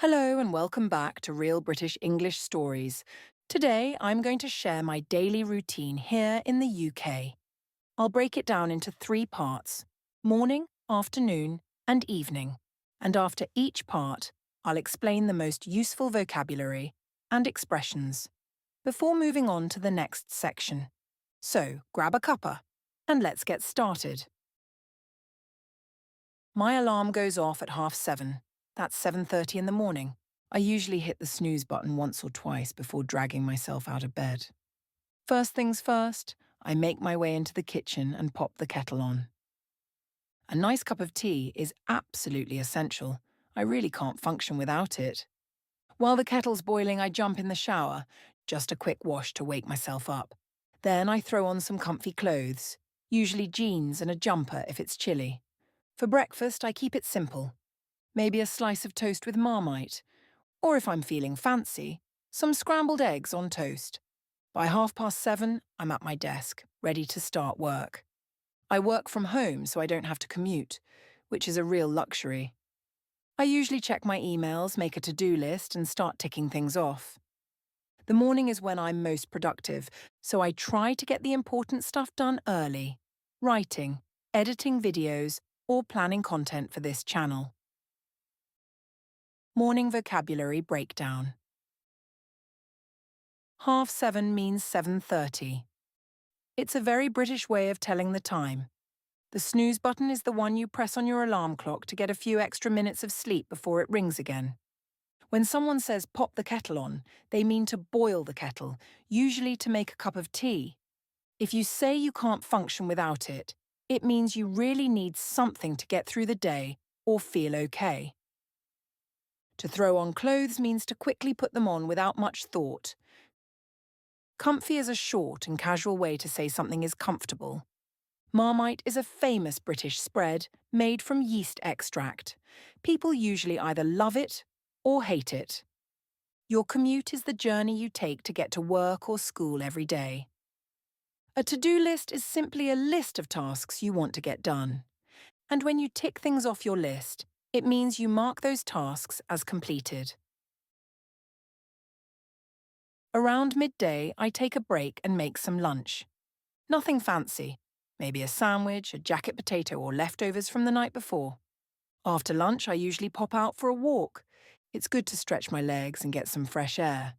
Hello and welcome back to Real British English Stories. Today I'm going to share my daily routine here in the UK. I'll break it down into three parts: morning, afternoon, and evening. And after each part, I'll explain the most useful vocabulary and expressions before moving on to the next section. So grab a cuppa and let's get started. My alarm goes off at 7:30. That's 7:30 in the morning. I usually hit the snooze button once or twice before dragging myself out of bed. First things first, I make my way into the kitchen and pop the kettle on. A nice cup of tea is absolutely essential. I really can't function without it. While the kettle's boiling, I jump in the shower, just a quick wash to wake myself up. Then I throw on some comfy clothes, usually jeans and a jumper if it's chilly. For breakfast, I keep it simple. Maybe a slice of toast with Marmite, or if I'm feeling fancy, some scrambled eggs on toast. By 7:30, I'm at my desk, ready to start work. I work from home so I don't have to commute, which is a real luxury. I usually check my emails, make a to-do list, and start ticking things off. The morning is when I'm most productive, so I try to get the important stuff done early: writing, editing videos, or planning content for this channel. Morning vocabulary breakdown. 7:30 means 7:30. It's a very British way of telling the time. The snooze button is the one you press on your alarm clock to get a few extra minutes of sleep before it rings again. When someone says pop the kettle on, they mean to boil the kettle, usually to make a cup of tea. If you say you can't function without it, it means you really need something to get through the day or feel okay. To throw on clothes means to quickly put them on without much thought. Comfy is a short and casual way to say something is comfortable. Marmite is a famous British spread made from yeast extract. People usually either love it or hate it. Your commute is the journey you take to get to work or school every day. A to-do list is simply a list of tasks you want to get done. And when you tick things off your list, it means you mark those tasks as completed. Around midday, I take a break and make some lunch. Nothing fancy. Maybe a sandwich, a jacket potato, or leftovers from the night before. After lunch, I usually pop out for a walk. It's good to stretch my legs and get some fresh air,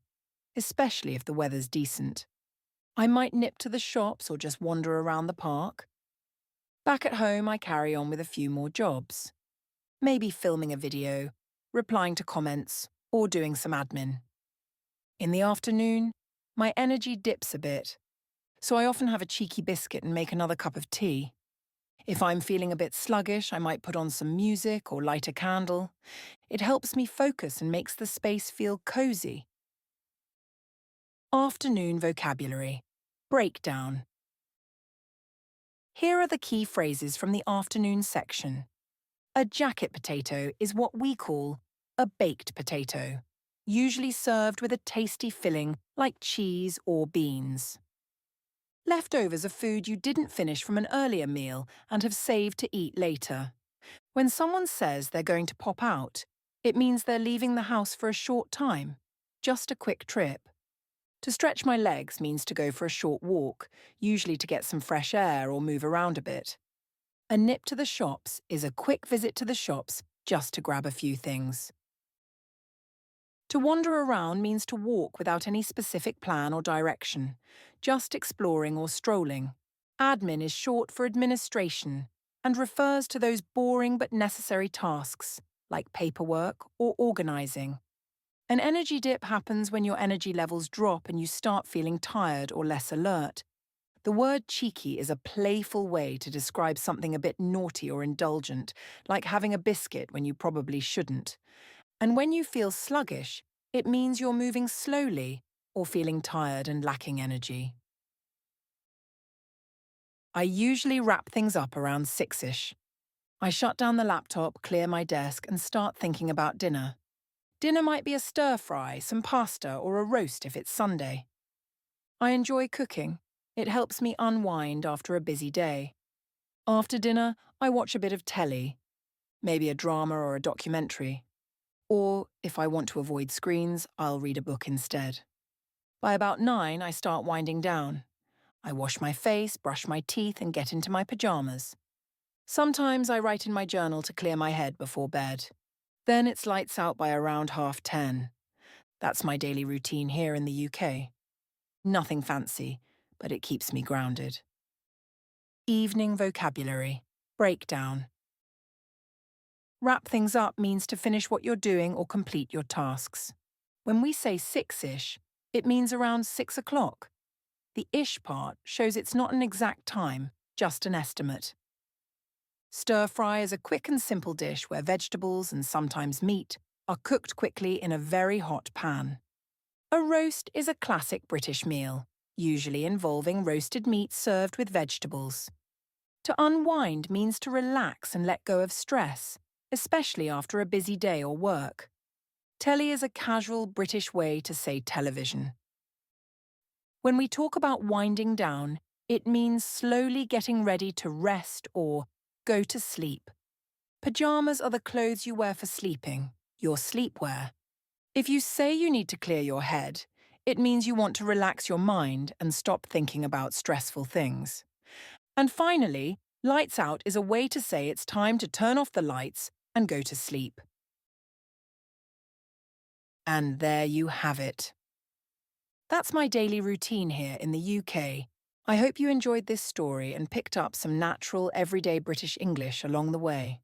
especially if the weather's decent. I might nip to the shops or just wander around the park. Back at home, I carry on with a few more jobs. Maybe filming a video, replying to comments, or doing some admin. In the afternoon, my energy dips a bit, so I often have a cheeky biscuit and make another cup of tea. If I'm feeling a bit sluggish, I might put on some music or light a candle. It helps me focus and makes the space feel cozy. Afternoon vocabulary. Breakdown. Here are the key phrases from the afternoon section. A jacket potato is what we call a baked potato, usually served with a tasty filling like cheese or beans. Leftovers are food you didn't finish from an earlier meal and have saved to eat later. When someone says they're going to pop out, it means they're leaving the house for a short time, just a quick trip. To stretch my legs means to go for a short walk, usually to get some fresh air or move around a bit. A nip to the shops is a quick visit to the shops just to grab a few things. To wander around means to walk without any specific plan or direction, just exploring or strolling. Admin is short for administration and refers to those boring but necessary tasks, like paperwork or organising. An energy dip happens when your energy levels drop and you start feeling tired or less alert. The word cheeky is a playful way to describe something a bit naughty or indulgent, like having a biscuit when you probably shouldn't. And when you feel sluggish, it means you're moving slowly or feeling tired and lacking energy. I usually wrap things up around 6ish. I shut down the laptop, clear my desk, and start thinking about dinner. Dinner might be a stir-fry, some pasta, or a roast if it's Sunday. I enjoy cooking. It helps me unwind after a busy day. After dinner, I watch a bit of telly, maybe a drama or a documentary. Or, if I want to avoid screens, I'll read a book instead. By about 9, I start winding down. I wash my face, brush my teeth, and get into my pajamas. Sometimes I write in my journal to clear my head before bed. Then it's lights out by around 10:30. That's my daily routine here in the UK. Nothing fancy, but it keeps me grounded. Evening vocabulary. Breakdown. Wrap things up means to finish what you're doing or complete your tasks. When we say 6-ish, it means around 6 o'clock. The ish part shows it's not an exact time, just an estimate. Stir fry is a quick and simple dish where vegetables and sometimes meat are cooked quickly in a very hot pan. A roast is a classic British meal, usually involving roasted meat served with vegetables. To unwind means to relax and let go of stress, especially after a busy day or work. Telly is a casual British way to say television. When we talk about winding down, it means slowly getting ready to rest or go to sleep. Pajamas are the clothes you wear for sleeping, your sleepwear. If you say you need to clear your head, it means you want to relax your mind and stop thinking about stressful things. And finally, lights out is a way to say it's time to turn off the lights and go to sleep. And there you have it. That's my daily routine here in the UK. I hope you enjoyed this story and picked up some natural, everyday British English along the way.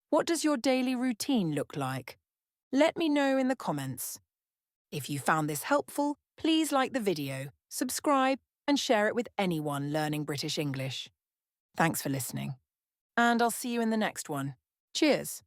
What does your daily routine look like? Let me know in the comments. If you found this helpful, please like the video, subscribe, and share it with anyone learning British English. Thanks for listening. And I'll see you in the next one. Cheers!